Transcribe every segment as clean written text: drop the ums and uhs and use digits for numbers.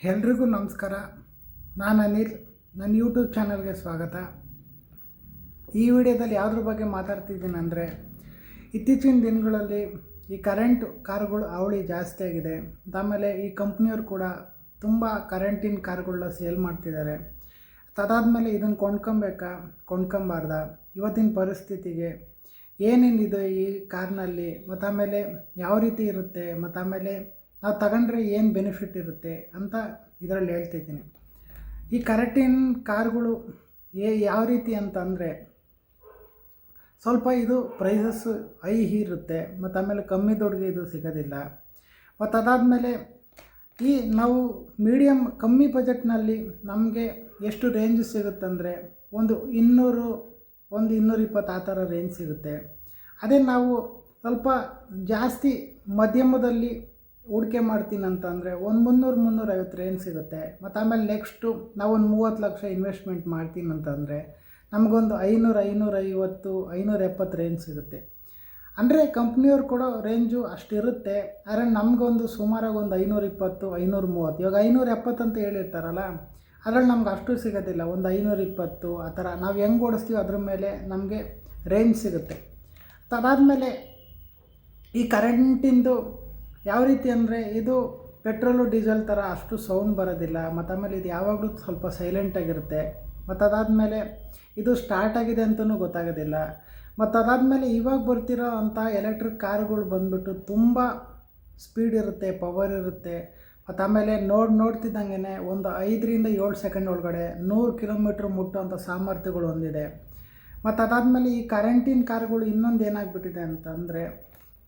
ಎಲ್ರಿಗೂ ನಮಸ್ಕಾರ. ನಾನು ಅನಿಲ್. ನನ್ನ ಯೂಟ್ಯೂಬ್ ಚಾನಲ್ಗೆ ಸ್ವಾಗತ. ಈ ವಿಡಿಯೋದಲ್ಲಿ ಯಾವುದ್ರ ಬಗ್ಗೆ ಮಾತಾಡ್ತಿದ್ದೀನಿ ಅಂದರೆ, ಇತ್ತೀಚಿನ ದಿನಗಳಲ್ಲಿ ಈ ಕರೆಂಟ್ ಕಾರುಗಳು ಅವಳಿ ಜಾಸ್ತಿ ಆಗಿದೆ. ಆಮೇಲೆ ಈ ಕಂಪ್ನಿಯವರು ಕೂಡ ತುಂಬ ಕರೆಂಟಿನ ಕಾರುಗಳನ್ನ ಸೇಲ್ ಮಾಡ್ತಿದ್ದಾರೆ. ಅದಾದಮೇಲೆ ಇದನ್ನು ಕೊಂಡ್ಕೊಬಾರ್ದ ಇವತ್ತಿನ ಪರಿಸ್ಥಿತಿಗೆ ಏನೇನಿದೆ ಈ ಕಾರ್ನಲ್ಲಿ, ಮತ್ತು ಆಮೇಲೆ ಯಾವ ರೀತಿ ಇರುತ್ತೆ, ಮತ್ತು ಆಮೇಲೆ ನಾವು ತಗೊಂಡ್ರೆ ಏನು ಬೆನಿಫಿಟ್ ಇರುತ್ತೆ ಅಂತ ಇದರಲ್ಲಿ ಹೇಳ್ತಿದ್ದೀನಿ. ಈ ಕರೆಂಟಿನ ಕಾರುಗಳು ಯಾವ ರೀತಿ ಅಂತಂದರೆ, ಸ್ವಲ್ಪ ಇದು ಪ್ರೈಸಸ್ ಹೈ ಇರುತ್ತೆ, ಮತ್ತು ಆಮೇಲೆ ಕಮ್ಮಿ ದುಡ್ಡಿಗೆ ಇದು ಸಿಗೋದಿಲ್ಲ. ಮತ್ತು ಅದಾದಮೇಲೆ ಈ ನಾವು ಕಮ್ಮಿ ಬಜೆಟ್ನಲ್ಲಿ ನಮಗೆ ಎಷ್ಟು ರೇಂಜ್ ಸಿಗುತ್ತಂದರೆ ಒಂದು 220 ಆ ಥರ ರೇಂಜ್ ಸಿಗುತ್ತೆ. ಅದೇ ನಾವು ಸ್ವಲ್ಪ ಜಾಸ್ತಿ ಮಧ್ಯಮದಲ್ಲಿ ಹೂಡಿಕೆ ಮಾಡ್ತೀನಿ ಅಂತಂದರೆ ಒಂದು 300-350 ರೇಂಜ್ ಸಿಗುತ್ತೆ. ಮತ್ತು ಆಮೇಲೆ ನೆಕ್ಸ್ಟು ನಾವೊಂದು 30 ಲಕ್ಷ ಇನ್ವೆಸ್ಟ್ಮೆಂಟ್ ಮಾಡ್ತೀನಿ ಅಂತಂದರೆ ನಮಗೊಂದು 500-550 ರೇಂಜ್ ಸಿಗುತ್ತೆ. ಅಂದರೆ ಕಂಪ್ನಿಯವ್ರು ಕೊಡೋ ರೇಂಜು ಅಷ್ಟಿರುತ್ತೆ. ಆದರೆ ನಮಗೊಂದು ಸುಮಾರಾಗಿ ಒಂದು 520-530, ಇವಾಗ 570 ಅಂತ ಹೇಳಿರ್ತಾರಲ್ಲ, ಅದರಲ್ಲಿ ನಮ್ಗೆ ಅಷ್ಟು ಸಿಗೋದಿಲ್ಲ. ಒಂದು 520 ಆ ಥರ ನಾವು ಹೆಂಗೆ ಓಡಿಸ್ತೀವಿ ಅದ್ರ ಮೇಲೆ ನಮಗೆ ರೇಂಜ್ ಸಿಗುತ್ತೆ. ಅದಾದಮೇಲೆ ಈ ಕರೆಂಟಿಂದು ಯಾವ ರೀತಿ ಅಂದರೆ, ಇದು ಪೆಟ್ರೋಲು ಡೀಸೆಲ್ ಥರ ಅಷ್ಟು ಸೌಂಡ್ ಬರೋದಿಲ್ಲ. ಮತ್ತು ಆಮೇಲೆ ಇದು ಯಾವಾಗಲೂ ಸ್ವಲ್ಪ ಸೈಲೆಂಟಾಗಿರುತ್ತೆ. ಮತ್ತು ಅದಾದಮೇಲೆ ಇದು ಸ್ಟಾರ್ಟ್ ಆಗಿದೆ ಅಂತಲೂ ಗೊತ್ತಾಗೋದಿಲ್ಲ. ಮತ್ತು ಅದಾದಮೇಲೆ ಇವಾಗ ಬರ್ತಿರೋ ಅಂಥ ಎಲೆಕ್ಟ್ರಿಕ್ ಕಾರುಗಳು ಬಂದುಬಿಟ್ಟು ತುಂಬ ಸ್ಪೀಡ್ ಇರುತ್ತೆ, ಪವರ್ ಇರುತ್ತೆ. ಮತ್ತು ಆಮೇಲೆ ನೋಡ್ತಿದ್ದಂಗೆ ಒಂದು 5-7 ಸೆಕೆಂಡ್ ಒಳಗಡೆ 100 ಕಿಲೋಮೀಟ್ರ್ ಮುಟ್ಟುವಂಥ ಸಾಮರ್ಥ್ಯಗಳು ಹೊಂದಿದೆ. ಮತ್ತು ಅದಾದಮೇಲೆ ಈ ಕರೆಂಟಿನ ಕಾರುಗಳು ಇನ್ನೊಂದು ಏನಾಗ್ಬಿಟ್ಟಿದೆ ಅಂತಂದರೆ,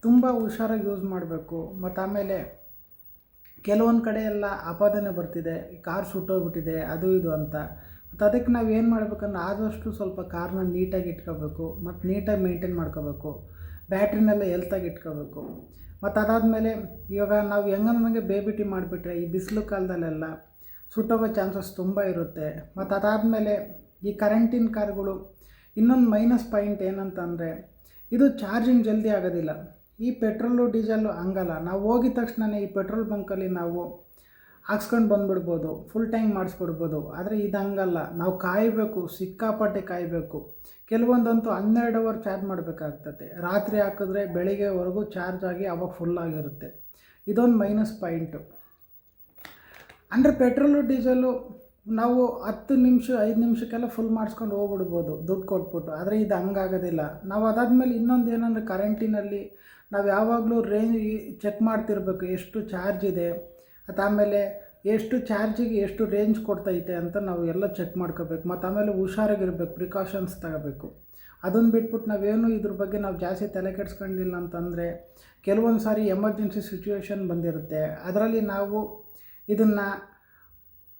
ತುಂಬ ಹುಷಾರಾಗಿ ಯೂಸ್ ಮಾಡಬೇಕು. ಮತ್ತು ಆಮೇಲೆ ಕೆಲವೊಂದು ಕಡೆ ಎಲ್ಲ ಅಪಾದನೆ ಬರ್ತಿದೆ, ಈ ಕಾರ್ ಸುಟ್ಟೋಗ್ಬಿಟ್ಟಿದೆ ಅದು ಇದು ಅಂತ. ಮತ್ತು ಅದಕ್ಕೆ ನಾವು ಏನು ಮಾಡಬೇಕಂದ್ರೆ, ಆದಷ್ಟು ಸ್ವಲ್ಪ ಕಾರ್ನ ನೀಟಾಗಿ ಇಟ್ಕೋಬೇಕು, ಮತ್ತು ನೀಟಾಗಿ ಮೇಂಟೈನ್ ಮಾಡ್ಕೋಬೇಕು. ಬ್ಯಾಟ್ರಿನೆಲ್ಲ ಎಲ್ತಾಗಿ ಇಟ್ಕೋಬೇಕು. ಮತ್ತು ಅದಾದಮೇಲೆ ಇವಾಗ ನಾವು ಹೆಂಗೆ ಬೇಬಿಟಿ ಮಾಡಿಬಿಟ್ರೆ ಈ ಬಿಸಿಲು ಕಾಲದಲ್ಲೆಲ್ಲ ಸುಟ್ಟೋಗೋ ಚಾನ್ಸಸ್ ತುಂಬ ಇರುತ್ತೆ. ಮತ್ತು ಅದಾದಮೇಲೆ ಈ ಕರೆಂಟಿನ ಕಾರುಗಳು ಇನ್ನೊಂದು ಮೈನಸ್ ಪಾಯಿಂಟ್ ಏನಂತಂದರೆ, ಇದು ಚಾರ್ಜಿಂಗ್ ಜಲ್ದಿ ಆಗೋದಿಲ್ಲ. ಈ ಪೆಟ್ರೋಲು ಡೀಸೆಲ್ಲು ಹಂಗಲ್ಲ. ನಾವು ಹೋಗಿದ ತಕ್ಷಣ ಈ ಪೆಟ್ರೋಲ್ ಬಂಕಲ್ಲಿ ನಾವು ಹಾಕ್ಸ್ಕೊಂಡು ಬಂದುಬಿಡ್ಬೋದು, ಫುಲ್ ಟ್ಯಾಂಕ್ ಮಾಡಿಸ್ಬಿಡ್ಬೋದು. ಆದರೆ ಇದು ಹಂಗಲ್ಲ, ನಾವು ಕಾಯಬೇಕು, ಸಿಕ್ಕಾಪಟ್ಟೆ ಕಾಯಬೇಕು. ಕೆಲವೊಂದಂತೂ 12 ಅವರ್ ಚಾರ್ಜ್ ಮಾಡಬೇಕಾಗ್ತದೆ. ರಾತ್ರಿ ಹಾಕಿದ್ರೆ ಬೆಳಿಗ್ಗೆವರೆಗೂ ಚಾರ್ಜ್ ಆಗಿ ಅವಾಗ ಫುಲ್ಲಾಗಿರುತ್ತೆ. ಇದೊಂದು ಮೈನಸ್ ಪಾಯಿಂಟು. ಅಂದರೆ ಪೆಟ್ರೋಲು ಡೀಸೆಲ್ಲು ನಾವು 10 ನಿಮಿಷ 5 ನಿಮಿಷಕ್ಕೆಲ್ಲ ಫುಲ್ ಮಾಡಿಸ್ಕೊಂಡು ಹೋಗ್ಬಿಡ್ಬೋದು ದುಡ್ಡು ಕೊಟ್ಬಿಟ್ಟು. ಆದರೆ ಇದು ಹಂಗಾಗೋದಿಲ್ಲ. ನಾವು ಅದಾದಮೇಲೆ ಇನ್ನೊಂದು ಏನಂದರೆ, ಕರೆಂಟಿನಲ್ಲಿ ನಾವು ಯಾವಾಗಲೂ ರೇಂಜ್ ಚೆಕ್ ಮಾಡ್ತಿರ್ಬೇಕು, ಎಷ್ಟು ಚಾರ್ಜ್ ಇದೆ, ಆಮೇಲೆ ಎಷ್ಟು ಚಾರ್ಜಿಗೆ ಎಷ್ಟು ರೇಂಜ್ ಕೊಡ್ತೈತೆ ಅಂತ ನಾವು ಎಲ್ಲ ಚೆಕ್ ಮಾಡ್ಕೋಬೇಕು. ಮತ್ತು ಆಮೇಲೆ ಹುಷಾರಾಗಿರ್ಬೇಕು, ಪ್ರಿಕಾಷನ್ಸ್ ತಗೋಬೇಕು. ಅದನ್ನು ಬಿಟ್ಬಿಟ್ಟು ನಾವೇನು ಇದ್ರ ಬಗ್ಗೆ ನಾವು ಜಾಸ್ತಿ ತಲೆ ಕೆಡಿಸ್ಕೊಂಡಿಲ್ಲ ಅಂತಂದರೆ, ಕೆಲವೊಂದು ಸಾರಿ ಎಮರ್ಜೆನ್ಸಿ ಸಿಚುವೇಶನ್ ಬಂದಿರುತ್ತೆ. ಅದರಲ್ಲಿ ನಾವು ಇದನ್ನು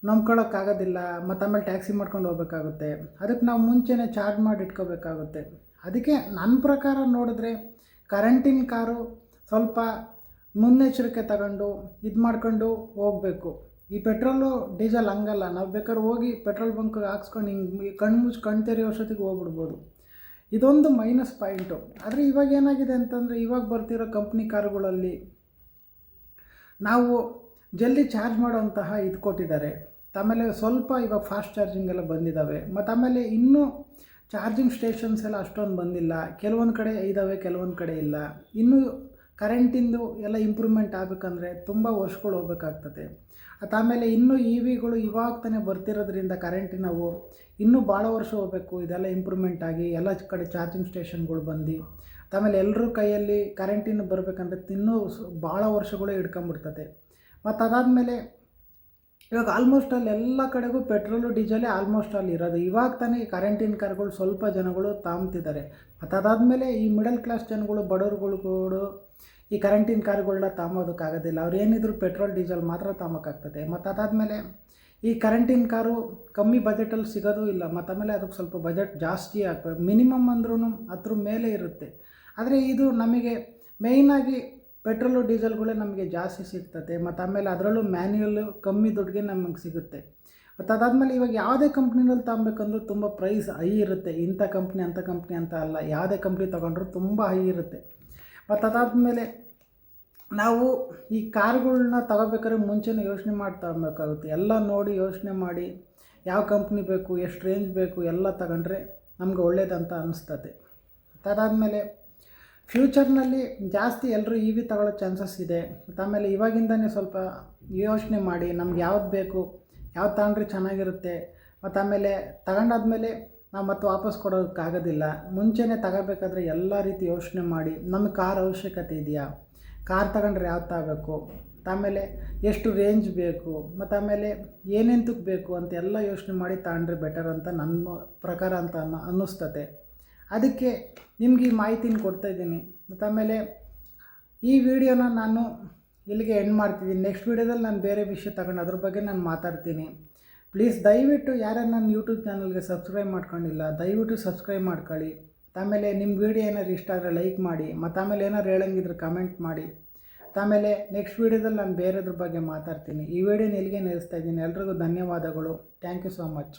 ನಂಬ್ಕೊಳ್ಳೋಕ್ಕಾಗೋದಿಲ್ಲ. ಮತ್ತು ಆಮೇಲೆ ಟ್ಯಾಕ್ಸಿ ಮಾಡ್ಕೊಂಡು ಹೋಗ್ಬೇಕಾಗುತ್ತೆ. ಅದಕ್ಕೆ ನಾವು ಮುಂಚೆನೇ ಚಾರ್ಜ್ ಮಾಡಿ ಇಟ್ಕೋಬೇಕಾಗುತ್ತೆ. ಅದಕ್ಕೆ ನನ್ನ ಪ್ರಕಾರ ನೋಡಿದ್ರೆ ಕರೆಂಟಿನ ಕಾರು ಸ್ವಲ್ಪ ಮುನ್ನೆಚ್ಚರಿಕೆ ತಗೊಂಡು ಇದು ಮಾಡ್ಕೊಂಡು ಹೋಗಬೇಕು. ಈ ಪೆಟ್ರೋಲು ಡೀಸೆಲ್ ಹಂಗಲ್ಲ, ನಾವು ಬೇಕಾದ್ರೆ ಹೋಗಿ ಪೆಟ್ರೋಲ್ ಬಂಕ್ಗೆ ಹಾಕ್ಸ್ಕೊಂಡು ಹಿಂಗೆ ಕಣ್ಣು ತೆರೆಯೋ ಅಷ್ಟೊತ್ತಿಗೆ ಹೋಗ್ಬಿಡ್ಬೋದು. ಇದೊಂದು ಮೈನಸ್ ಪಾಯಿಂಟು. ಆದರೆ ಇವಾಗ ಏನಾಗಿದೆ ಅಂತಂದರೆ, ಇವಾಗ ಬರ್ತಿರೋ ಕಂಪ್ನಿ ಕಾರುಗಳಲ್ಲಿ ನಾವು ಜಲ್ದಿ ಚಾರ್ಜ್ ಮಾಡೋಂತಹ ಇದು ಕೊಟ್ಟಿದ್ದಾರೆ. ಆಮೇಲೆ ಸ್ವಲ್ಪ ಇವಾಗ ಫಾಸ್ಟ್ ಚಾರ್ಜಿಂಗ್ ಎಲ್ಲ ಬಂದಿದ್ದಾವೆ. ಮತ್ತು ಆಮೇಲೆ ಇನ್ನೂ ಚಾರ್ಜಿಂಗ್ ಸ್ಟೇಷನ್ಸ್ ಎಲ್ಲ ಅಷ್ಟೊಂದು ಬಂದಿಲ್ಲ. ಕೆಲವೊಂದು ಕಡೆ ಇದ್ದಾವೆ, ಕೆಲವೊಂದು ಕಡೆ ಇಲ್ಲ. ಇನ್ನೂ ಕರೆಂಟಿಂದು ಎಲ್ಲ ಇಂಪ್ರೂವ್ಮೆಂಟ್ ಆಗಬೇಕಂದ್ರೆ ತುಂಬ ವರ್ಷಗಳು ಹೋಗ್ಬೇಕಾಗ್ತದೆ. ಆಮೇಲೆ ಇನ್ನೂ ವಿಗಳು ಇವಾಗ ತಾನೇ ಬರ್ತಿರೋದ್ರಿಂದ ಕರೆಂಟಿನವು ಇನ್ನೂ ಭಾಳ ವರ್ಷ ಹೋಗಬೇಕು. ಇದೆಲ್ಲ ಇಂಪ್ರೂವ್ಮೆಂಟ್ ಆಗಿ ಎಲ್ಲ ಕಡೆ ಚಾರ್ಜಿಂಗ್ ಸ್ಟೇಷನ್ಗಳು ಬಂದು, ಆಮೇಲೆ ಎಲ್ಲರ ಕೈಯಲ್ಲಿ ಕರೆಂಟಿನ ಬರಬೇಕಂದ್ರೆ ಇನ್ನೂ ಭಾಳ ವರ್ಷಗಳೇ ಹಿಡ್ಕೊಂಬಿಡ್ತದೆ. ಮತ್ತು ಅದಾದಮೇಲೆ ಇವಾಗ ಆಲ್ಮೋಸ್ಟ್ ಅಲ್ಲಿ ಎಲ್ಲ ಕಡೆಗೂ ಪೆಟ್ರೋಲು ಡೀಸೆಲೇ ಆಲ್ಮೋಸ್ಟ್ ಅಲ್ಲಿ ಇರೋದು. ಇವಾಗ ತಾನೇ ಈ ಕರೆಂಟಿನ ಕಾರ್ಗಳು ಸ್ವಲ್ಪ ಜನಗಳು ತಾಂಬ್ತಿದ್ದಾರೆ. ಮತ್ತು ಅದಾದಮೇಲೆ ಈ ಮಿಡಲ್ ಕ್ಲಾಸ್ ಜನಗಳು, ಬಡವ್ರುಗಳು ಈ ಕರೆಂಟಿನ ಕಾರುಗಳನ್ನ ತಾಂಬೋದಕ್ಕಾಗೋದಿಲ್ಲ. ಅವ್ರು ಏನಿದ್ರು ಪೆಟ್ರೋಲ್ ಡೀಸೆಲ್ ಮಾತ್ರ ತಾಂಬೋಕ್ಕಾಗ್ತದೆ. ಮತ್ತು ಅದಾದಮೇಲೆ ಈ ಕರೆಂಟಿನ ಕಾರು ಕಮ್ಮಿ ಬಜೆಟಲ್ಲಿ ಸಿಗೋದು ಇಲ್ಲ. ಮತ್ತು ಆಮೇಲೆ ಅದಕ್ಕೆ ಸ್ವಲ್ಪ ಬಜೆಟ್ ಜಾಸ್ತಿ ಆಗ್ತದೆ. ಮಿನಿಮಮ್ ಅಂದ್ರೂ 10 ಮೇಲೆ ಇರುತ್ತೆ. ಆದರೆ ಇದು ನಮಗೆ ಮೇಯ್ನಾಗಿ ಪೆಟ್ರೋಲು ಡೀಸೆಲ್ಗಳೇ ನಮಗೆ ಜಾಸ್ತಿ ಸಿಗ್ತದೆ. ಮತ್ತು ಆಮೇಲೆ ಅದರಲ್ಲೂ ಮ್ಯಾನ್ಯುಯಲ್ಲು ಕಮ್ಮಿ ದುಡ್ಡಿಗೆ ನಮಗೆ ಸಿಗುತ್ತೆ. ಮತ್ತು ಅದಾದಮೇಲೆ ಇವಾಗ ಯಾವುದೇ ಕಂಪ್ನಿನಲ್ಲಿ ತಗೊಬೇಕಂದ್ರೂ ತುಂಬ ಪ್ರೈಸ್ ಹೈ ಇರುತ್ತೆ. ಇಂಥ ಕಂಪ್ನಿ ಅಂಥ ಕಂಪ್ನಿ ಅಂತ ಅಲ್ಲ, ಯಾವುದೇ ಕಂಪ್ನಿ ತೊಗೊಂಡ್ರೂ ತುಂಬ ಹೈ ಇರುತ್ತೆ. ಮತ್ತು ಅದಾದಮೇಲೆ ನಾವು ಈ ಕಾರ್ಗಳ್ನ ತಗೋಬೇಕಾದ್ರೆ ಮುಂಚೆನೇ ಯೋಚನೆ ಮಾಡಿ ತಗೊಬೇಕಾಗುತ್ತೆ. ಎಲ್ಲ ನೋಡಿ ಯೋಚನೆ ಮಾಡಿ ಯಾವ ಕಂಪ್ನಿ ಬೇಕು, ಎಷ್ಟು ರೇಂಜ್ ಬೇಕು ಎಲ್ಲ ತಗೊಂಡ್ರೆ ನಮ್ಗೆ ಒಳ್ಳೇದಂತ ಅನಿಸ್ತದೆ. ಅದಾದಮೇಲೆ ಫ್ಯೂಚರ್ನಲ್ಲಿ ಜಾಸ್ತಿ ಎಲ್ಲರೂ ಇ ವಿ ತಗೊಳ್ಳೋ ಚಾನ್ಸಸ್ ಇದೆ. ಮತ್ತು ಆಮೇಲೆ ಇವಾಗಿಂದನೇ ಸ್ವಲ್ಪ ಯೋಚನೆ ಮಾಡಿ ನಮ್ಗೆ ಯಾವ್ದು ಬೇಕು, ಯಾವ್ದು ತಗೊಂಡ್ರೆ ಚೆನ್ನಾಗಿರುತ್ತೆ. ಮತ್ತು ಆಮೇಲೆ ತಗೊಂಡಾದ್ಮೇಲೆ ನಾವು ಮತ್ತೆ ವಾಪಸ್ ಕೊಡೋಕ್ಕಾಗೋದಿಲ್ಲ. ಮುಂಚೆನೇ ತಗೋಬೇಕಾದ್ರೆ ಎಲ್ಲ ರೀತಿ ಯೋಚನೆ ಮಾಡಿ ನಮಗೆ ಕಾರ್ ಅವಶ್ಯಕತೆ ಇದೆಯಾ, ಕಾರ್ ತಗೊಂಡ್ರೆ ಯಾವ್ದು ತಗೋಬೇಕು, ಆಮೇಲೆ ಎಷ್ಟು ರೇಂಜ್ ಬೇಕು, ಮತ್ತು ಆಮೇಲೆ ಏನೆಂತಕ್ಕೆ ಬೇಕು ಅಂತ ಎಲ್ಲ ಯೋಚನೆ ಮಾಡಿ ತಗೊಂಡ್ರೆ ಬೆಟರ್ ಅಂತ ನನ್ನ ಪ್ರಕಾರ ಅಂತ ಅನ್ನಿಸ್ತದೆ. ಅದಕ್ಕೆ ನಿಮ್ಗೆ ಈ ಮಾಹಿತಿನ ಕೊಡ್ತಾಯಿದ್ದೀನಿ. ಮತ್ತು ಆಮೇಲೆ ಈ ವಿಡಿಯೋನ ನಾನು ಇಲ್ಲಿಗೆ ಎಂಡ್ ಮಾಡ್ತಿದ್ದೀನಿ. ನೆಕ್ಸ್ಟ್ ವೀಡಿಯೋದಲ್ಲಿ ನಾನು ಬೇರೆ ವಿಷಯ ತಗೊಂಡು ಅದ್ರ ಬಗ್ಗೆ ನಾನು ಮಾತಾಡ್ತೀನಿ. ಪ್ಲೀಸ್ ದಯವಿಟ್ಟು ಯಾರ್ಯಾರು ನನ್ನ ಯೂಟ್ಯೂಬ್ ಚಾನಲ್ಗೆ ಸಬ್ಸ್ಕ್ರೈಬ್ ಮಾಡ್ಕೊಂಡಿಲ್ಲ ದಯವಿಟ್ಟು ಸಬ್ಸ್ಕ್ರೈಬ್ ಮಾಡ್ಕೊಳ್ಳಿ. ಆಮೇಲೆ ನಿಮ್ಮ ವಿಡಿಯೋ ಏನಾದ್ರು ಇಷ್ಟ ಆದರೆ ಲೈಕ್ ಮಾಡಿ, ಮತ್ತು ಆಮೇಲೆ ಏನಾದ್ರು ಹೇಳಂಗಿದ್ರೆ ಕಮೆಂಟ್ ಮಾಡಿ. ಆಮೇಲೆ ನೆಕ್ಸ್ಟ್ ವೀಡಿಯೋದಲ್ಲಿ ನಾನು ಬೇರೆದ್ರ ಬಗ್ಗೆ ಮಾತಾಡ್ತೀನಿ. ಈ ವಿಡಿಯೋನ ಇಲ್ಲಿಗೆ ನಿಲ್ಲಿಸ್ತಾ ಇದ್ದೀನಿ. ಎಲ್ರಿಗೂ ಧನ್ಯವಾದಗಳು. Thank you so much.